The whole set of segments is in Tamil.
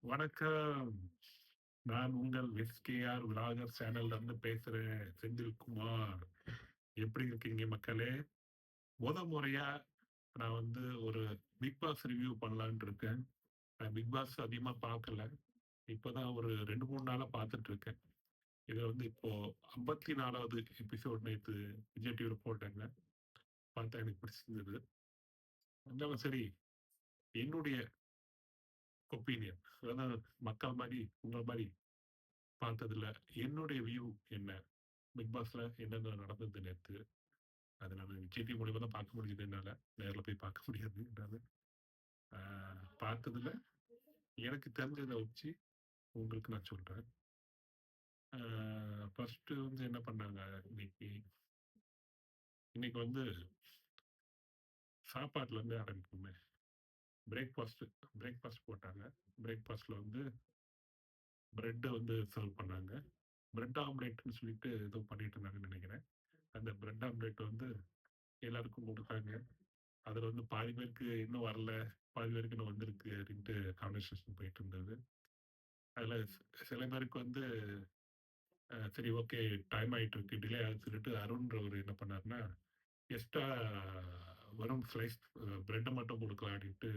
வணக்கம். நான் உங்கள் எஸ்கேஆர் விலாகர் சேனல்ல இருந்து பேசுறேன். செந்தில்குமார். எப்படி இருக்கீங்க மக்களே? முறையா நான் வந்து ஒரு பிக் பாஸ் ரிவ்யூ பண்ணலான்ட்டு இருக்கேன். நான் பிக் பாஸ் அதிகமா பார்க்கல. இப்பதான் ஒரு 2, 3 நாளா பார்த்துட்டு இருக்கேன். இத வந்து இப்போ 54வது எபிசோட் நேத்து விஜய் டிவில போட்டாங்க. பார்த்தா எனக்கு பிடிச்சிருந்தது. இருந்தாலும் சரி, என்னுடைய ஒப்பீனியன் அதாவது மக்கள் மாரி, உங்கள மாரி பார்த்ததுல என்னுடைய வியூ என்ன? பிக் பாஸ்ல என்னென்ன நடந்தது நேத்து? அது நான் விஜய் டிவி மூலியமா தான் பார்க்க முடியுது என்னால. நேர்ல போய் பார்க்க முடியாது என்னால. ஆ பார்த்ததுல எனக்கு தெரிஞ்சத வச்சு உங்களுக்கு நான் சொல்றேன். ஆ ஃபர்ஸ்ட்டு வந்து என்ன பண்ணாங்க இன்னைக்கு, இன்னைக்கு வந்து சாப்பாட்டுலருந்து ஆரம்பிப்போமே. பிரேக்ஃபாஸ்ட் போட்டாங்க. பிரேக்ஃபாஸ்ட்ல வந்து பிரெட் வந்து சர்வ் பண்ணாங்க. பிரெட் ஆம்லெட்ன்னு சொல்லிட்டு ஏதோ பண்ணிட்டு இருந்தாங்கன்னு நெனைக்கிறேன். அந்த பிரெட் ஆம்லெட் வந்து எல்லாருக்கும் குடுத்தாங்க. அதுல வந்து பாதி பேருக்கு இன்னும் வரல, பாதி பேருக்கு இன்னும் வந்திருக்கு அப்படின்ட்டு கான்வர்சேஷன் போயிட்டு இருந்தது. அதுல சில பேருக்கு வந்து சரி ஓகே டைம் ஆயிட்டு இருக்கு, டிலே ஆகுதுன்னு சொல்லிட்டு அருண்ன்றவரு என்ன பண்ணாருன்னா, எக்ஸ்ட்ரா வெறும் ஸ்லைஸ் பிரெட்ட மட்டும் குடுக்கலாம் அப்படின்ட்டு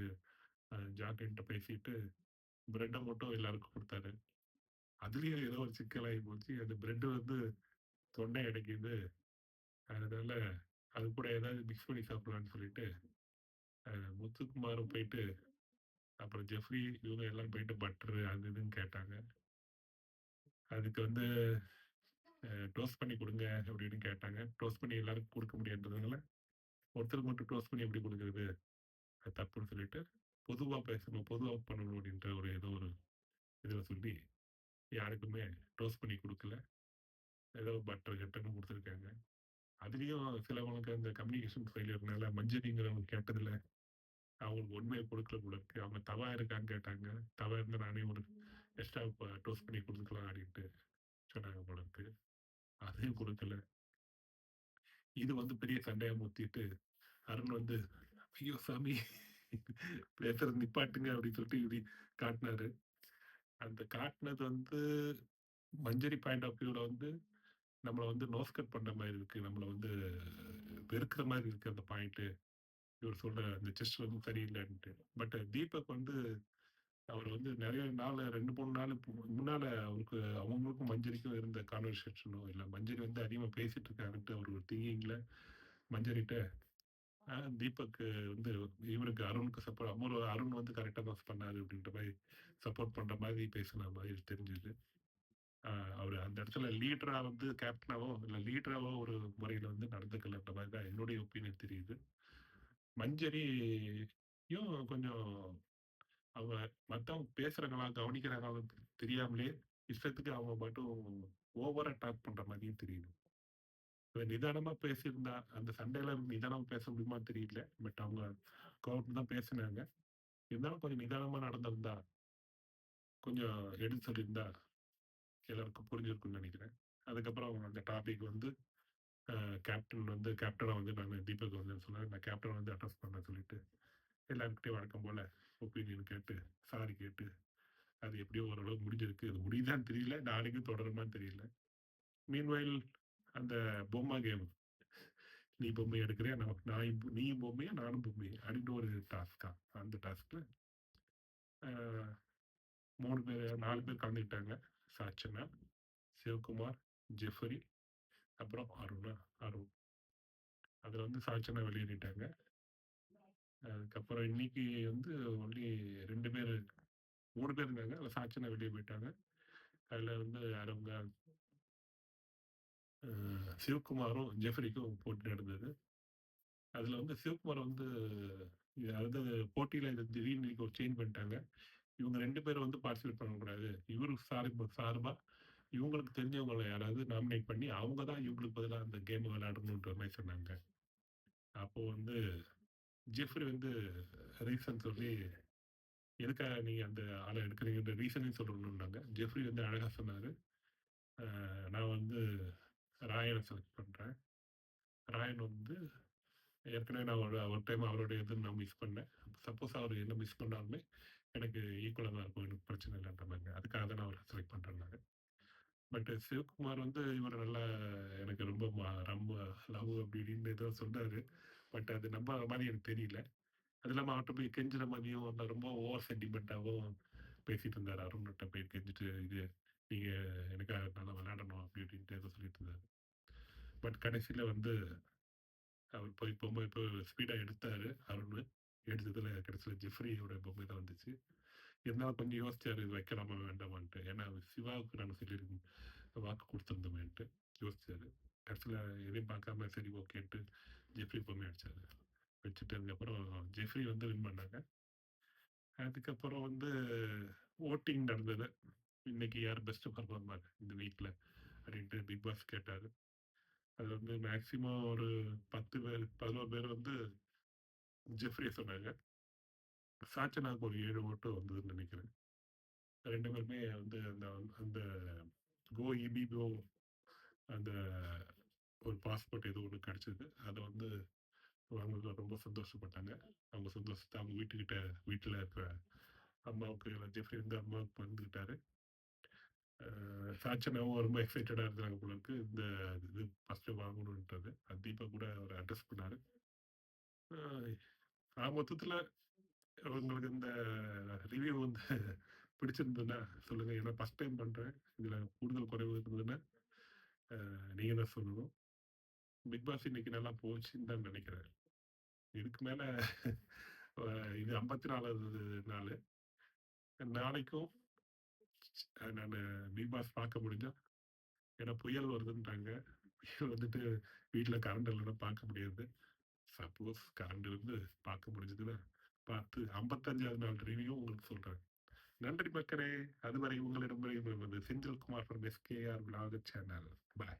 ஜாக்லின்ட்ட பேசிட்டு பிரெட்ட மட்டும் எல்லாருக்கும் குடுத்தாரு. அதுலயும் ஏதோ ஒரு சிக்கலாகி போச்சு. அந்த பிரெட் வந்து தொண்டை அடைக்குது. அதனால அது கூட ஏதாவது மிக்ஸ் பண்ணி சாப்பிடலான்னு சொல்லிட்டு முத்துக்குமாரும் போயிட்டு அப்புறம் ஜெஃப்ரி இவங்க எல்லாம் போயிட்டு பட்டரு அது இதுன்னு கேட்டாங்க. அதுக்கு வந்து டோஸ்ட் பண்ணி குடுங்க அப்படின்னு கேட்டாங்க. டோஸ்ட் பண்ணி எல்லாருக்கும் குடுக்க முடியாததுனால, ஒருத்தருக்கு மட்டும் டோஸ்ட் பண்ணி எப்படி குடுக்குறது? அது தப்புன்னு சொல்லிட்டு, பொதுவா பேசணும், பொதுவா பண்ணணும் அப்படின்ற ஒரு ஏதோ ஒரு இதுல சொல்லி, யாருக்குமே டோஸ்ட் பண்ணி குடுக்கல. ஏதோ பட்டர் கிட்டர்ன்னு குடுத்துருக்காங்க. அதுலயும் சிலவங்களுக்கு அந்த கம்யூனிகேஷன் ஃபெயிலியர்னால மஞ்சரிங்கிறவங்க கேட்டதுல, அவங்களுக்கு உண்மைய குடுக்கல போல இருக்கு. அவங்க தவா இருக்கான்னு கேட்டாங்க. தவா இருந்தா நானே ஒரு எக்ஸ்ட்ரா டோஸ்ட் பண்ணி குடுத்துக்கலாம் அப்படின்ட்டு சொன்னாங்க போல இருக்கு. அதையும் குடுக்கல. இது வந்து பெரிய சண்டையா முத்திட்டு, அருண் வந்து, "ஐயோ சாமி! பேசுறத நிப்பாட்டுங்க" அப்படின்னு சொல்லிட்டு இப்படி காட்டுனாரு. அந்த காட்டுனது வந்து மஞ்சரி பாயிண்ட் ஆஃப் வியூல வந்து நம்மள வந்து நோஸ் கட் பண்ற மாரி இருக்கு. நம்மள வந்து வெறுக்கிற மாரி இருக்கு அந்த பாயிண்ட்டு. இவர் சொல்ற அந்த ஜெஸ்ச்சர் வந்து சரியில்லன்ட்டு. பட் தீபக் வந்து அவர் வந்து நெறைய நாள் 2, 3 நாளுக்கு முன்னால அவருக்கு அவங்களுக்கும் மஞ்சரிக்கும் இருந்த கான்வர்சேஷனோ இல்ல மஞ்சரி வந்து அதிகமா பேசிட்டு இருக்காங்கன்ட்டு அவர் ஒரு திங்கிங்ல மஞ்சரிட்ட தீபக் வந்து இவனுக்கு அருணுக்கு சப்போர்ட் அருண் வந்து கரெக்டா பாஸ் பண்ணாரு அப்படின்ற மாரி சப்போர்ட் பண்ற மாதிரி பேசின மாதிரி தெரிஞ்சது. அவரு அந்த இடத்துல லீடரா வந்து கேப்டனாவோ இல்ல லீடராவோ ஒரு முறையில வந்து நடந்துக்கலன்ற மாதிரி தான் என்னுடைய ஒப்பீனியன் தெரியுது. மஞ்சரியும் கொஞ்சம் அவங்க மத்தவங்க பேசுறாங்களா கவனிக்கிறாங்களா தெரியாமலே இஷ்டத்துக்கு அவங்க மட்டும் ஓவரா டாக் பண்ற மாதிரியும் தெரியுது. நிதானமா பேசியிருந்தா அந்த சண்டையில நிதானமா பேச முடியுமான்னு தெரியல. பட் அவங்க கோவத்துல தான் பேசினாங்க. இருந்தாலும் கொஞ்சம் நிதானமா நடந்திருந்தா, கொஞ்சம் எடுத்து சொல்லியிருந்தா எல்லாருக்கும் புரிஞ்சிருக்கும்னு நினைக்கிறேன். அதுக்கப்புறம் அவங்க அந்த டாபிக் வந்து கேப்டன் வந்து கேப்டனா வந்து நானு தீபக் வந்து சொன்னாரு. நான் கேப்டன வந்து அட்ரஸ் பண்ணேன்னு சொல்லிட்டு, எல்லார்கிட்டயும் வழக்கம் போல ஒப்பீனியன் கேட்டு, சாரி கேட்டு, அது எப்படியோ ஓரளவுக்கு முடிஞ்சிருக்கு. அது முடியுதான்னு தெரியல. நாளைக்கும் தொடருமான்னு தெரியல. மீன்வைல் அந்த பொம்மை கேம். நீ பொம்மை எடுக்கிறியா? நீயும் பொம்மையா? நானும் பொம்மையா? அப்படின்னு ஒரு டாஸ்க்கா? அந்த டாஸ்க்ல அ 3 பேரு 4 பேர் கலந்துக்கிட்டாங்க. சாச்சனா, சிவகுமார், ஜெஃபரி, அப்புறம் அருண். அதுல வந்து சாச்சனா வெளியேறிட்டாங்க. அதுக்கப்புறம் இன்னைக்கு வந்து ஒன்லி 2 பேரு 3 பேர் இருந்தாங்க. அதுல சாச்சனா வெளிய போயிட்டாங்க. அதுல வந்து அவங்க சிவகுமாரும், ஜெஃபரிக்கும் போட்டி நடந்தது. அதுல வந்து சிவகுமார் வந்து அதாவது போட்டியில இது திடீர்னு இன்னைக்கு ஒரு சேஞ்ச் பண்ணிட்டாங்க. இவங்க 2 பேரும் வந்து பார்ட்டிசிபேட் பண்ணக்கூடாது. இவரு சார்பா இவங்களுக்கு தெரிஞ்சவங்கள யாராவது நாமினேட் பண்ணி, அவங்க தான் இவங்களுக்கு பதிலா அந்த கேம் விளையாடணுன்ற மாரி சொன்னாங்க. அப்போ வந்து ஜெஃப்ரி வந்து ரீசன் சொல்லி, எதுக்காக நீங்க அந்த ஆள எடுக்குறீங்கன்ற ரீசனையும் சொல்லணும்னாங்க. ஜெஃப்ரி வந்து அழகா சொன்னாரு. நான் வந்து ராயன செலக்ட் பண்றேன். ராயன் வந்து ஏற்கனவே நான் ஒரு ஒரு டைம் அவருடைய இது நான் மிஸ் பண்ணேன். சப்போஸ் அவரு என்ன மிஸ் பண்ணாலுமே, எனக்கு ஈக்குவலா தான் இருக்கும். எனக்கு பிரச்சனை இல்லன்ற மாரிங்க. அதுக்காக தான் நான் அவர செலக்ட் பண்றேன்னாங்க. பட் சிவகுமார் வந்து இவர நல்லா எனக்கு ரொம்ப ரொம்ப லவ் அப்படி இப்படின்னு ஏதோ சொன்னாரு. பட் அது நம்புற மாரி எனக்கு தெரியல. அது இல்லாம அவர்ட்ட போய் கெஞ்சுற மாரியும் நான் ரொம்ப ஓவர் சென்டிமென்ட்டாவும் பேசிட்டு இருந்தாரு. அருண்கிட்ட போய் கெஞ்சிட்டு, இது நீங்க எனக்காக நல்லா விளையாடணும் அப்படி இப்படின்ட்டு ஏதோ சொல்லிட்டு இருந்தாரு. பட் கடைசியில வந்து அவர் போய் பொம்மை இப்போ ஸ்பீடா எடுத்தாரு அருண். எடுத்ததுல கடைசியில ஜெஃப்ரியோட பொம்மை தான் வந்துச்சு. இருந்தாலும் கொஞ்சம் யோசிச்சாரு இது வைக்கலாமா வேண்டாமான்ட்டு. ஏன்னா சிவாவுக்கு நான் வாக்கு குடுத்துருந்தோமேன்ட்டு யோசிச்சாரு. கடைசியில எதையும் பார்க்காம சரி ஓகேன்ட்டு ஜெஃப்ரி பொம்மை அடிச்சாரு. வச்சுட்டு அதுக்கப்புறம் ஜெஃப்ரி வந்து வின் பண்ணாங்க. அதுக்கப்புறம் வந்து வோட்டிங் நடந்தது. இன்னைக்கு யார் பெஸ்ட் பெர்ஃபார்மர் இந்த வீக்ல அப்படின்ட்டு பிக் பாஸ் கேட்டாரு. அது வந்து மேக்ஸிமம் ஒரு 10 பேர் 11 பேர் வந்து ஜெஃப்ரிய சொன்னாங்க. சாச்சனாக்கு ஒரு 7 ஓட்டு வந்ததுன்னு நினைக்கிறேன். 2 பேருமே வந்து அந்த அந்த கோ இபி கோ அந்த ஒரு பாஸ்போர்ட் ஏதோ ஒண்ணு கிடைச்சது. அத வந்து அவங்க ரொம்ப சந்தோஷப்பட்டாங்க. அவங்க சந்தோஷத்த அவங்க வீட்ல இருக்கிற அம்மாவுக்கு ஜெஃப்ரி வந்து அம்மாவுக்கு பகிர்ந்துக்கிட்டாரு. சாச்சனாவும் ரொம்ப எக்ஸைட்டடா இருந்தாங்க போல இருக்கு. இந்த இது ஃபர்ஸ்ட்டு வாங்கணுன்றது. தீபா கூட அவர அட்ரஸ் பண்ணாரு. மொத்தத்துல உங்களுக்கு இந்த ரிவ்யூ வந்து பிடிச்சிருந்ததுன்னா சொல்லுங்க. ஏன்னா ஃபர்ஸ்ட் டைம் பண்றேன். இதுல கூடுதல் குறைவு இருந்ததுன்னா, நீங்க தான் சொல்லணும். பிக் பாஸ் இன்னைக்கு நல்லா போச்சுன்னு தான் நினைக்கிறேன். இதுக்கு மேல அ இது 54வது நாளு. நாளைக்கும் நானு பிக் பாஸ் பார்க்க முடிஞ்சா ஏன்னா புயல் வருதுன்ட்டாங்க. புயல் வந்துட்டு வீட்ல கரண்ட் இல்லன்னா பார்க்க முடியாது. சப்போஸ் கரண்ட் இருந்து பார்க்க முடிஞ்சதுன்னா, பார்த்து 55வது நாள் ரிவ்யூ உங்களுக்கு சொல்றேன். நன்றி மக்களே! அதுவரை உங்களிடம் விடைபெறுவது Senthilkumar from SKR vlog channel. Bye.